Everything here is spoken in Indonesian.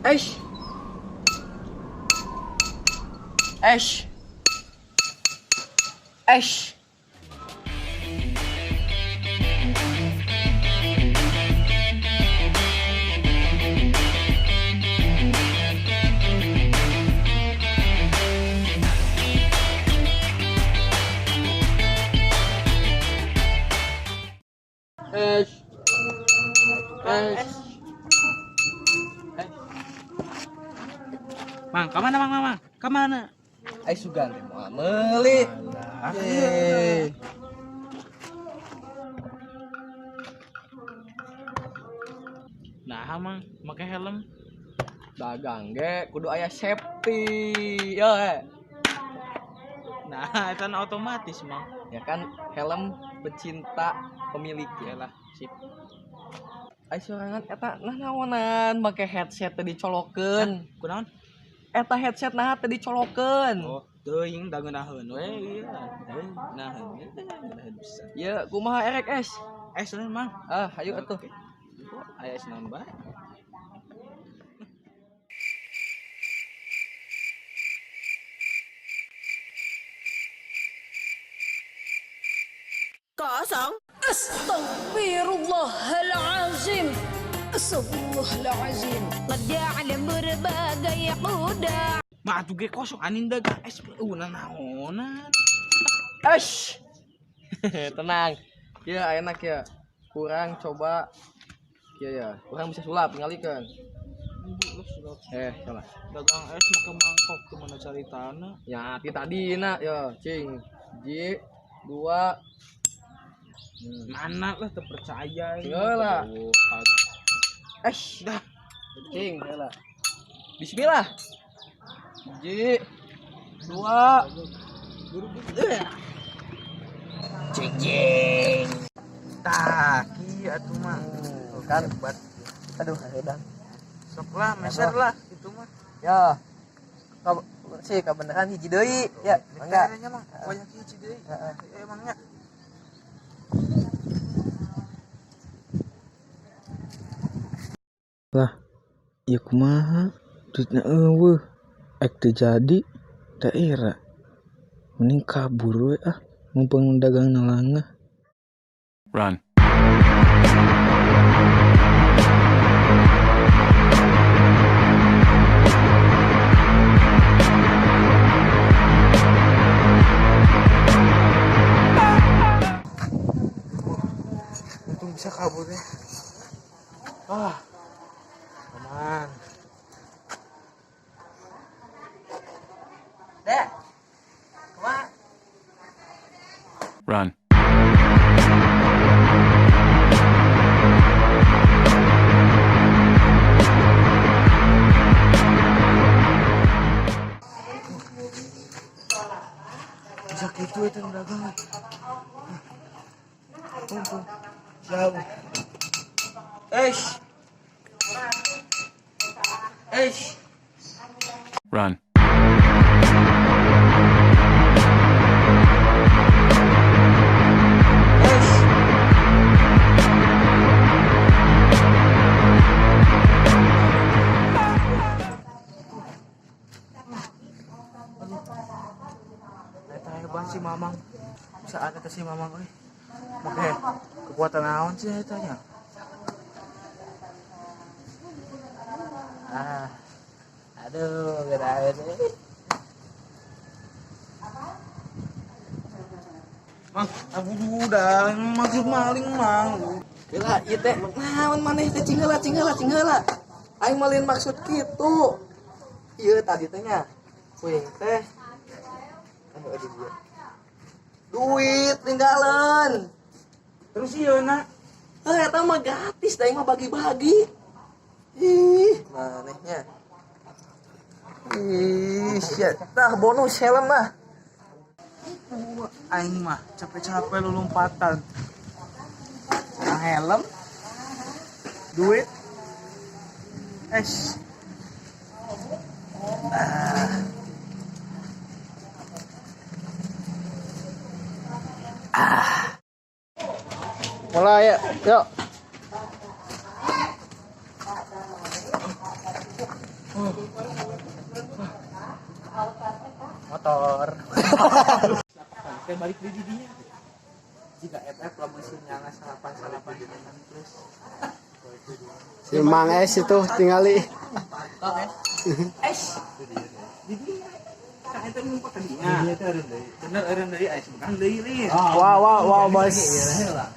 Eish. Eish. Eish. Eish. Eish. Mang, kemana mang? Kemana? Ai sugan teh moal meuli. Yeay. Nah, mang, make helm. Dagang ge kudu aya safety. Yo Nah, itu otomatis mang. ya kan helm pecinta pemilik ya lah. Sip. Ai sorangan eta nah naonan make headset teh dicolokeun. Kunaon? Eta headset nah teh dicolokeun. Oh, teuing da ngeunaheun we ieu. Naheun. Ngeunaheun bisa. Ya kumaha erek es? Naon mang? Hayu atuh. Aya naon bae? Kosong. Astaghfirullahalazim. Astaghfirullahalazim. Qad ja'ala berbagai quda. Mah atuh ge kosong anin dagang es naonan. Ash. Tenang. Ya enak ya. Kurang coba. Ya. Kurang bisa sulap ngalikeun. Salah. Dagang es make mangkok teu mana caritana. Ya, tadina ya, cing. Ji 2 Mana lah terpercaya ini. Iyalah. Dah. Cing, iyalah. Bismillah. Ji 2 Cing. Tah, kieu atuh mah. kan buat aduh udah Sok lah, meser lah itu mah. ya sih kebenaran hiji deui ya enggak Kayaknya mah banyak hiji deui. Emangnya lah ya kumaha duitnya eueuh ek teu jadi daerah mending kabur we mumpung dagang nalangah. Run. Untung bisa kabur ya. Aman. Dek kemana Run. Bisa gitu itu dagang. Untung jauh. Run. Eta hebat si Mamang. Bisa ada si Mamang euy. Make kekuatan naon sih eta nya? aduh gerain Mang, aku udah maksud maling mang. gila ieu teh naon maneh teh cingheula aing malin maksud kitu ieu tadi teh nya kuing teh aduh dia duit tinggalan Terus ieu na eta mah gratis da mah bagi-bagi ih manehnya ih sia tah bonus helm mah aing mah capek-capek lu lompatan. Nah, helm, duit, es. mulai ya yuk Motor. Kita balik di didinya. Jika FF lah mesinnya nggak salapan gitu kan terus. Si Mang Es itu tinggali. Oh es. Di dia. Kan itu numpuk tadinya. Dia teh eureun deui. Bener eureun deui es bukan deui. Wah, bos. Iya lah.